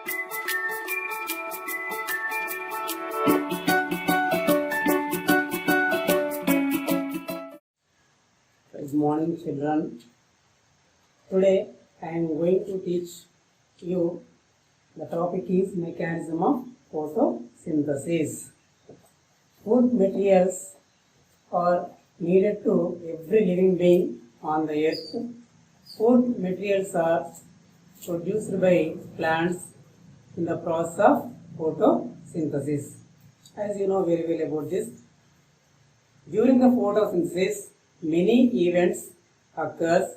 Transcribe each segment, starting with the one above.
Good morning, children. Today I am going to teach you the topic is mechanism of photosynthesis. Food materials are needed to every living being on the earth. Food materials are produced by plants in the process of photosynthesis. As you know very well about this, during the photosynthesis, many events occurs.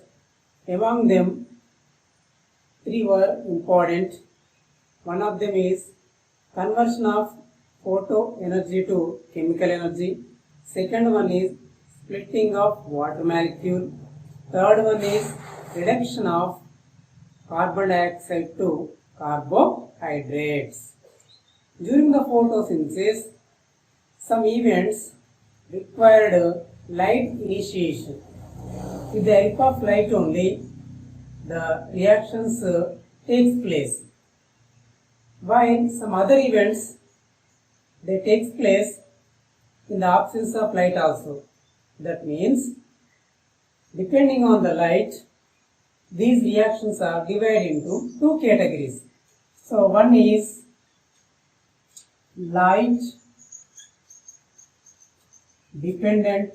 Among them, three were important. One of them is conversion of photo energy to chemical energy. Second one is splitting of water molecule. Third one is reduction of carbon dioxide to carbohydrates. During the photosynthesis, some events required light initiation. With the help of light only, the reactions takes place. While some other events, they takes place in the absence of light also. That means, depending on the light, these reactions are divided into two categories. So one is light dependent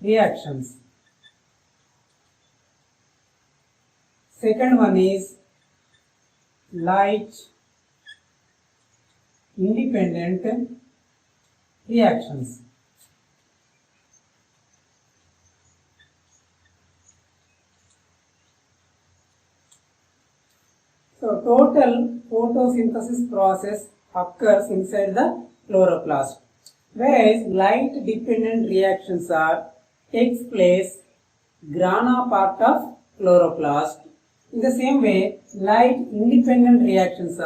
reactions. Second one is light independent reactions. So total photosynthesis process occurs inside the chloroplast, whereas light dependent reactions takes place grana part of chloroplast. In the same way, light independent reactions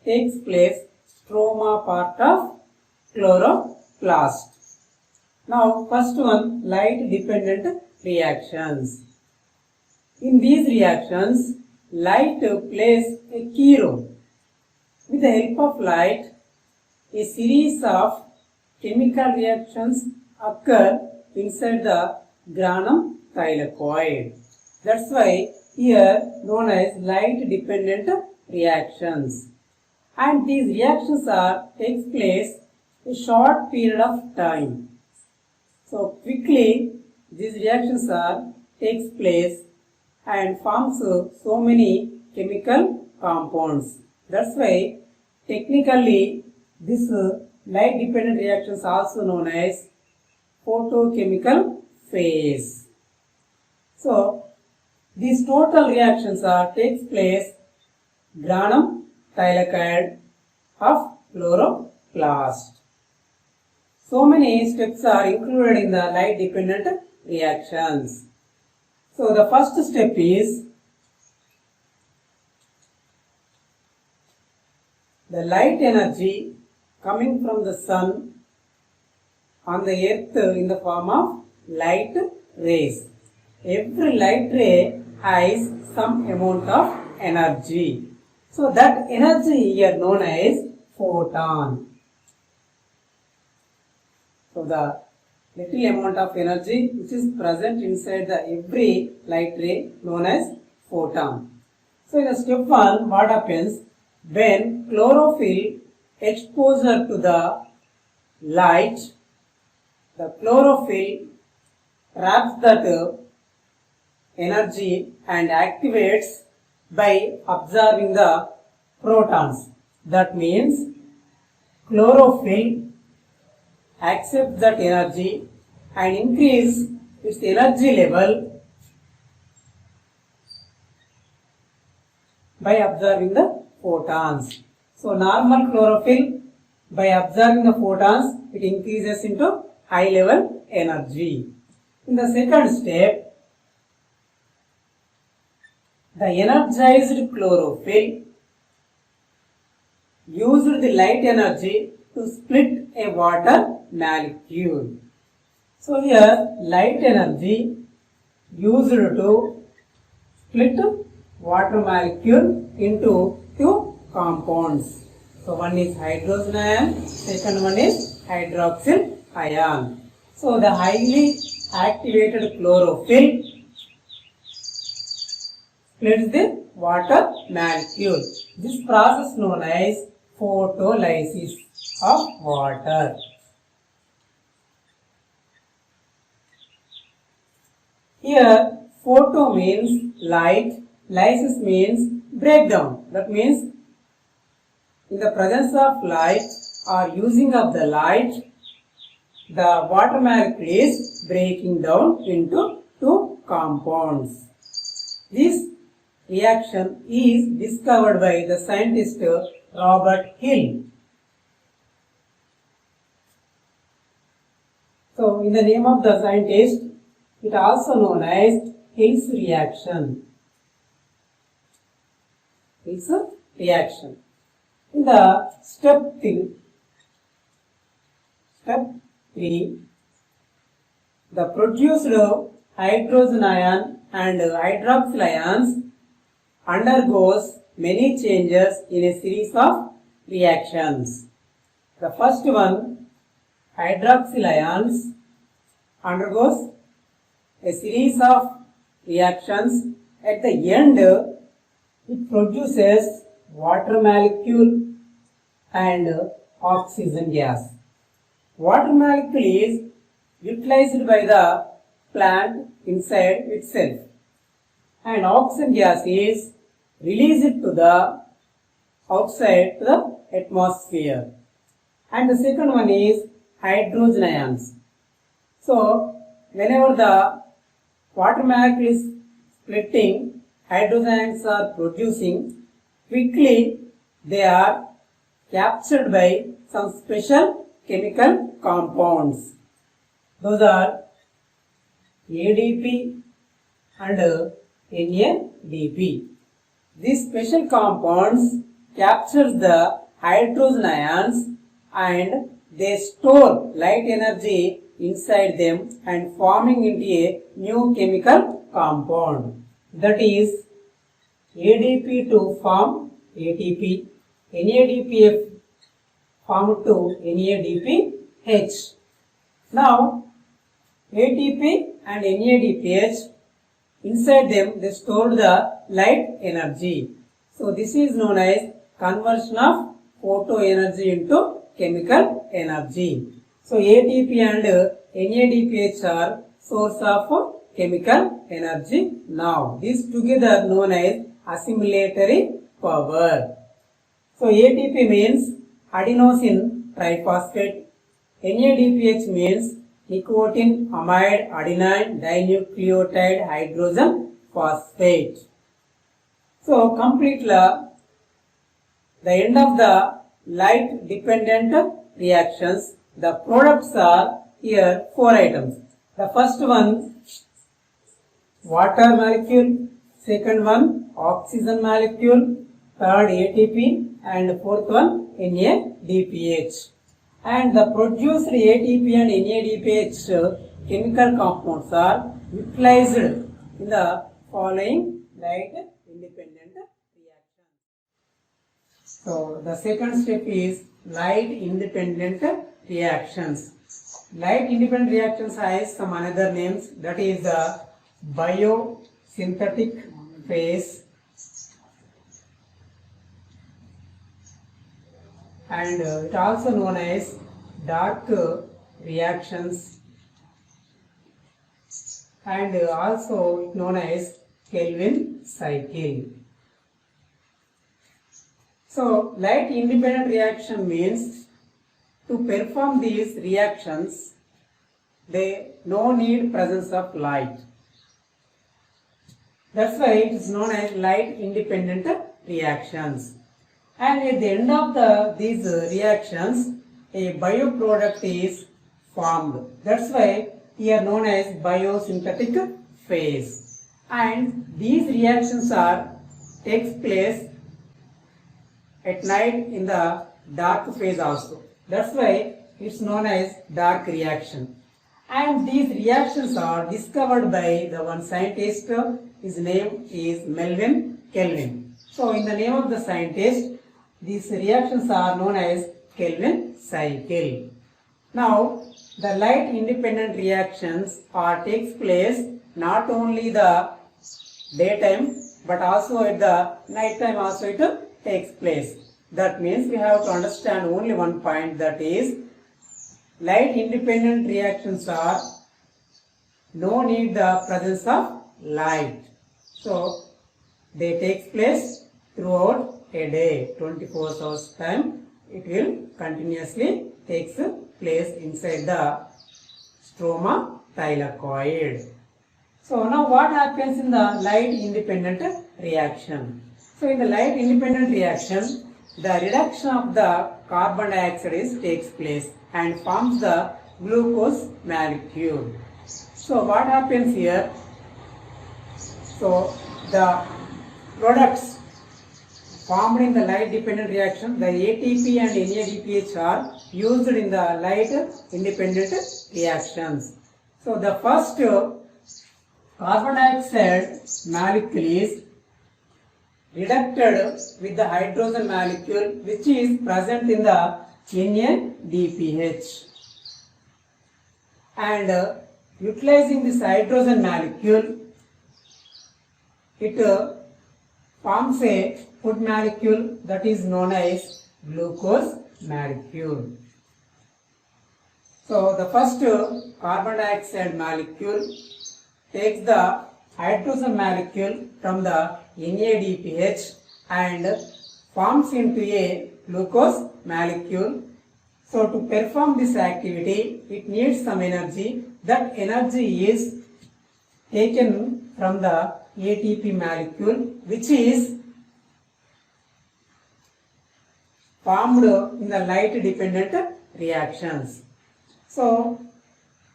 takes place stroma part of chloroplast. Now first one, light dependent reactions. In these reactions, light plays a key role. With the help of light, a series of chemical reactions occur inside the granum thylakoid. That's why here known as light dependent reactions. And these reactions takes place a short period of time. So quickly these reactions takes place and forms so many chemical compounds. That's why technically this light dependent reactions also known as photochemical phase. So these total reactions takes place granum thylakoid of chloroplast. So many steps are included in the light dependent reactions. So the first step is the light energy coming from the sun on the earth in the form of light rays. Every light ray has some amount of energy. So that energy here known as photon. So the little amount of energy which is present inside the every light ray known as photon. So in step 1, what happens when chlorophyll exposure to the light, the chlorophyll traps that energy and activates by absorbing the protons. That means chlorophyll accepts that energy and increase its energy level by absorbing the photons. So normal chlorophyll, by absorbing the photons, it increases into high level energy. In the second step, the energized chlorophyll used the light energy to split a water molecule. So here light energy used to split water molecule into two compounds. So one is hydrogen ion, second one is hydroxyl ion. So the highly activated chlorophyll splits the water molecule. This process known as photolysis of water. Here photo means light, lysis means breakdown. That means in the presence of light or using of the light, the water molecule is breaking down into two compounds. This reaction is discovered by the scientist Robert Hill. So in the name of the scientist, it also known as Hill's reaction. Hill's reaction. In the step 3, the produced hydrogen ion and hydroxyl ions undergoes many changes in a series of reactions. The first one, hydroxyl ions, undergoes a series of reactions. At the end, it produces water molecule and oxygen gas. Water molecule is utilized by the plant inside itself, and oxygen gas is released to the outside to the atmosphere. And the second one is hydrogen ions. So whenever the water molecule is splitting, hydrogen ions are producing. Quickly they are captured by some special chemical compounds. Those are ADP and NADP. These special compounds captures the hydrogen ions and they store light energy inside them and forming into a new chemical compound. That is ADP to form ATP, NADPF form to NADPH. Now ATP and NADPH, inside them they store the light energy. So this is known as conversion of photo energy into chemical energy. So ATP and NADPH are source of chemical energy. Now these together known as assimilatory power. So ATP means adenosine triphosphate, NADPH means nicotine amide adenine dinucleotide hydrogen phosphate. So complete the end of the light dependent reactions. The products are here 4 items. The first one, water molecule, second one, oxygen molecule, third ATP, and fourth one NADPH. And the produced ATP and NADPH chemical compounds are utilized in the following light independent reactions. So the second step is light independent reactions. Light independent reactions has some another names, that is the biosynthetic phase and it also known as dark reactions and also known as Kelvin cycle. So light independent reaction means to perform these reactions they no need presence of light. That's why it is known as light independent reactions. And at the end of these reactions a bioproduct is formed. That's why here known as biosynthetic phase. And these reactions takes place at night in the dark phase also. That's why it's known as dark reaction. And these reactions are discovered by the one scientist. His name is Melvin Kelvin. So in the name of the scientist, these reactions are known as Kelvin cycle. Now the light independent reactions takes place not only the daytime but also at the night time also it takes place. That means we have to understand only one point, that is light independent reactions are no need the presence of light. So they take place throughout a day, 24 hours time. It will continuously takes place inside the stroma thylakoid. So now what happens in the light independent reaction? So in the light independent reaction, the reduction of the carbon dioxide takes place and forms the glucose molecule. So what happens here? So the products formed in the light dependent reaction, the ATP and NADPH are used in the light independent reactions. So the first carbon dioxide molecule is reducted with the hydrogen molecule which is present in the NADPH, and utilizing this hydrogen molecule, it forms a food molecule that is known as glucose molecule. So the first carbon dioxide molecule takes the hydrogen molecule from the NADPH and forms into a glucose molecule. So to perform this activity, it needs some energy. That energy is taken from the ATP molecule which is formed in the light dependent reactions. So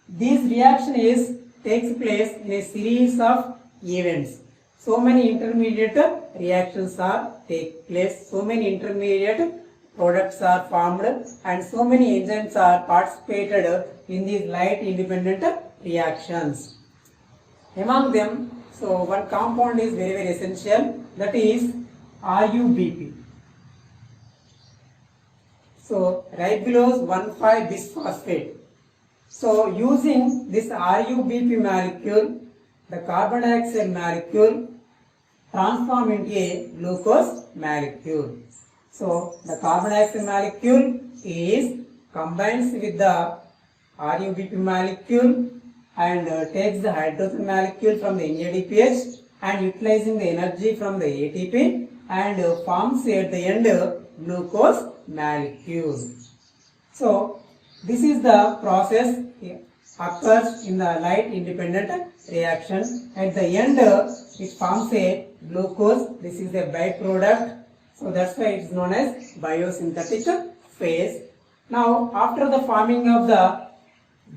this reaction takes place in a series of events. So many intermediate reactions take place, so many intermediate products are formed, and so many enzymes are participated in these light independent reactions. Among them, so one compound is very essential, that is RUBP. So ribulose 1,5-bisphosphate. So using this RUBP molecule, the carbon dioxide molecule transform into a glucose molecule. So the carbon dioxide molecule is combines with the RUBP molecule and takes the hydrogen molecule from the NADPH and utilizing the energy from the ATP and forms at the end glucose molecule. So this is the process occurs in the light independent reaction. At the end it forms a glucose. This is a byproduct. So that's why it is known as biosynthetic phase. Now after the forming of the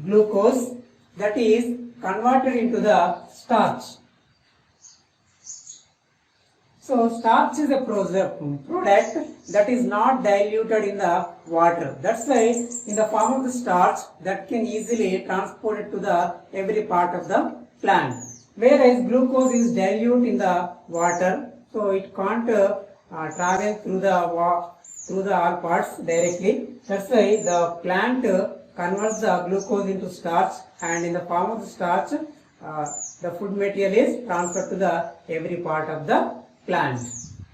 glucose, that is converted into the starch. So starch is a product that is not diluted in the water. That's why in the form of the starch that can easily transported to the every part of the plant. Whereas glucose is dilute in the water, so it can't travel through the all parts directly. That's why the plant converts the glucose into starch, and in the form of the starch, the food material is transferred to the every part of the plant.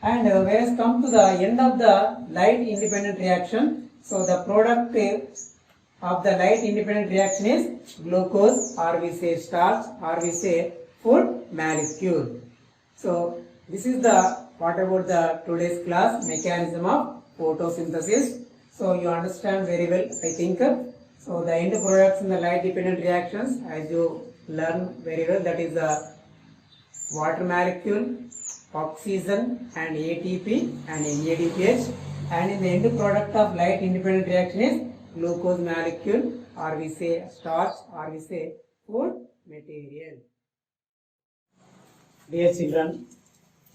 And whereas come to the end of the light independent reaction, so the product of the light independent reaction is glucose, or we say starch, or we say food molecule. So this is the what about the today's class, mechanism of photosynthesis. So you understand very well, I think. So the end products in the light dependent reactions, as you learn very well, that is the water molecule, oxygen and ATP and NADPH, and in the end product of light independent reaction is glucose molecule, or we say starch, or we say food material. Dear children,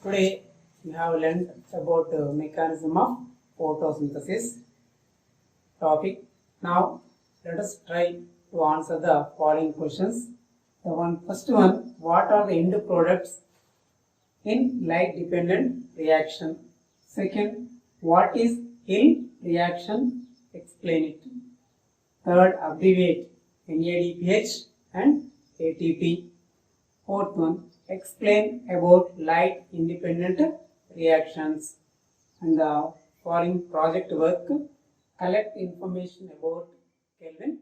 today we have learned about the mechanism of photosynthesis topic. Now let us try to answer the following questions. The first one, what are the end products in light dependent reaction. Second, what is Hill reaction? Explain it. Third, abbreviate NADPH and ATP. Fourth one, explain about light independent reactions. And the following project work, collect information about Kelvin